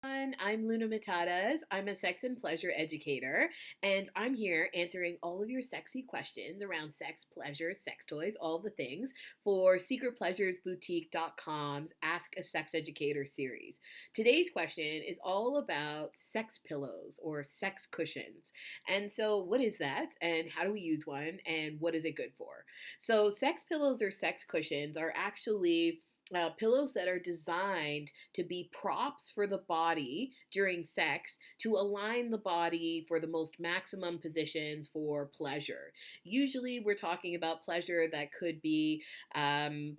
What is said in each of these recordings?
I'm Luna Matatas. I'm a sex and pleasure educator, and I'm here answering all of your sexy questions around sex, pleasure, sex toys, all the things for secretpleasuresboutique.com's Ask a Sex Educator series. Today's question is all about sex pillows or sex cushions. And so, what is that, and how do we use one, and what is it good for? So, sex pillows or sex cushions are actually pillows that are designed to be props for the body during sex to align the body for the most maximum positions for pleasure. Usually, we're talking about pleasure that could be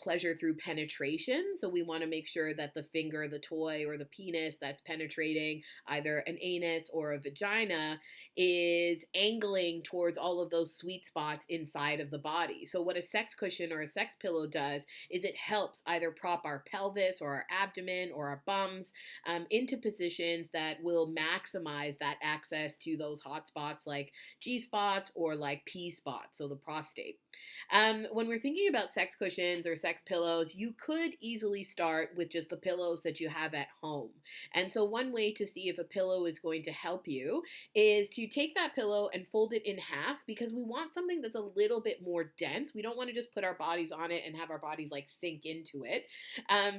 pleasure through penetration. So, we want to make sure that the finger, the toy, or the penis that's penetrating either an anus or a vagina is angling towards all of those sweet spots inside of the body. So, what a sex cushion or a sex pillow does is it helps either prop our pelvis or our abdomen or our bums into positions that will maximize that access to those hot spots like G spots or like P spots, so the prostate. When we're thinking about sex cushions or sex pillows, you could easily start with just the pillows that you have at home. And so, one way to see if a pillow is going to help you is to take that pillow and fold it in half because we want something that's a little bit more dense. We don't want to just put our bodies on it and have our bodies like sink into it.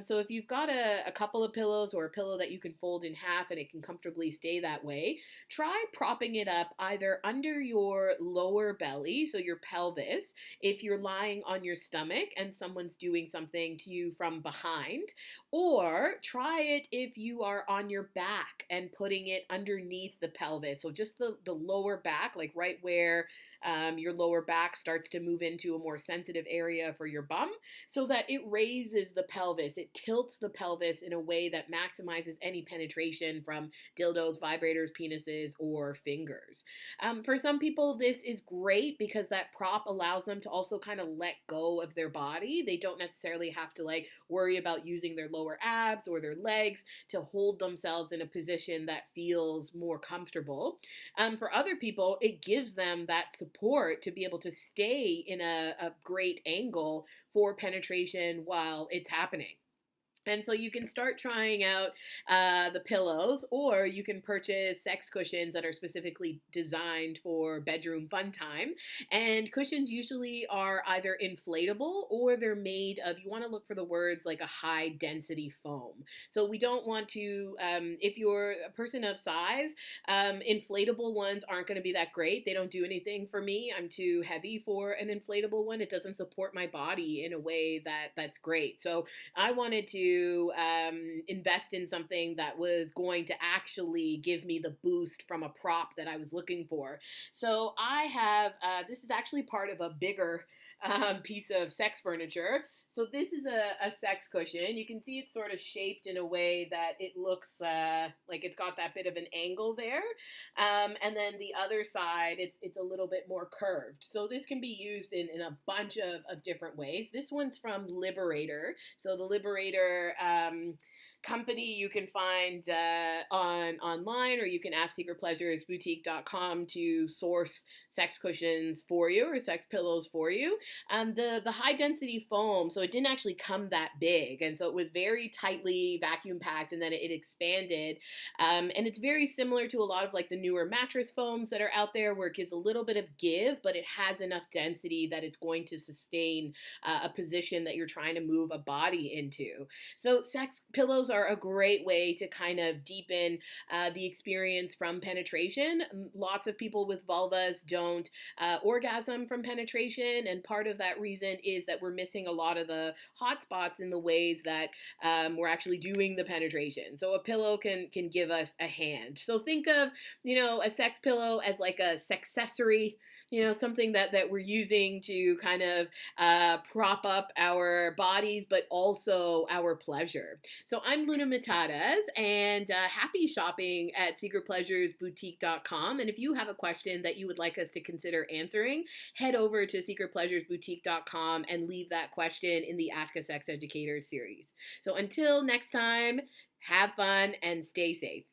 So if you've got a couple of pillows or a pillow that you can fold in half and it can comfortably stay that way, try propping it up either under your lower belly, so your pelvis, if you're lying on your stomach and someone's doing something to you from behind, or try it if you are on your back and putting it underneath the pelvis. So just the lower back, like right where your lower back starts to move into a more sensitive area for your bum, so that it raises the pelvis. It tilts the pelvis in a way that maximizes any penetration from dildos, vibrators, penises, or fingers. For some people, this is great because that prop allows them to also kind of let go of their body. They don't necessarily have to like worry about using their lower abs or their legs to hold themselves in a position that feels more comfortable. For other people, it gives them that support to be able to stay in a great angle for penetration while it's happening. And so you can start trying out the pillows, or you can purchase sex cushions that are specifically designed for bedroom fun time. And cushions usually are either inflatable or they're made of, you want to look for the words like a high density foam. So we don't want to, if you're a person of size, inflatable ones aren't going to be that great. They don't do anything for me. I'm too heavy for an inflatable one. It doesn't support my body in a way that's great. So I wanted to invest in something that was going to actually give me the boost from a prop that I was looking for. So I have, this is actually part of a bigger piece of sex furniture. So this is a sex cushion. You can see it's sort of shaped in a way that it looks like it's got that bit of an angle there. And then the other side, it's a little bit more curved. So this can be used in a bunch of different ways. This one's from Liberator. So the Liberator company you can find on online, or you can ask secretpleasuresboutique.com to source sex cushions for you or sex pillows for you. The high density foam, so it didn't actually come that big, and so it was very tightly vacuum packed, and then it expanded. And it's very similar to a lot of like the newer mattress foams that are out there, where it gives a little bit of give, but it has enough density that it's going to sustain a position that you're trying to move a body into. So sex pillows are a great way to kind of deepen the experience from penetration. Lots of people with vulvas don't orgasm from penetration, and part of that reason is that we're missing a lot of the hot spots in the ways that we're actually doing the penetration. So a pillow can give us a hand. So think of, a sex pillow as like a sexcessory, something that we're using to kind of prop up our bodies, but also our pleasure. So I'm Luna Matatas, and happy shopping at secretpleasuresboutique.com. And if you have a question that you would like us to consider answering, head over to secretpleasuresboutique.com and leave that question in the Ask a Sex Educator series. So until next time, have fun and stay safe.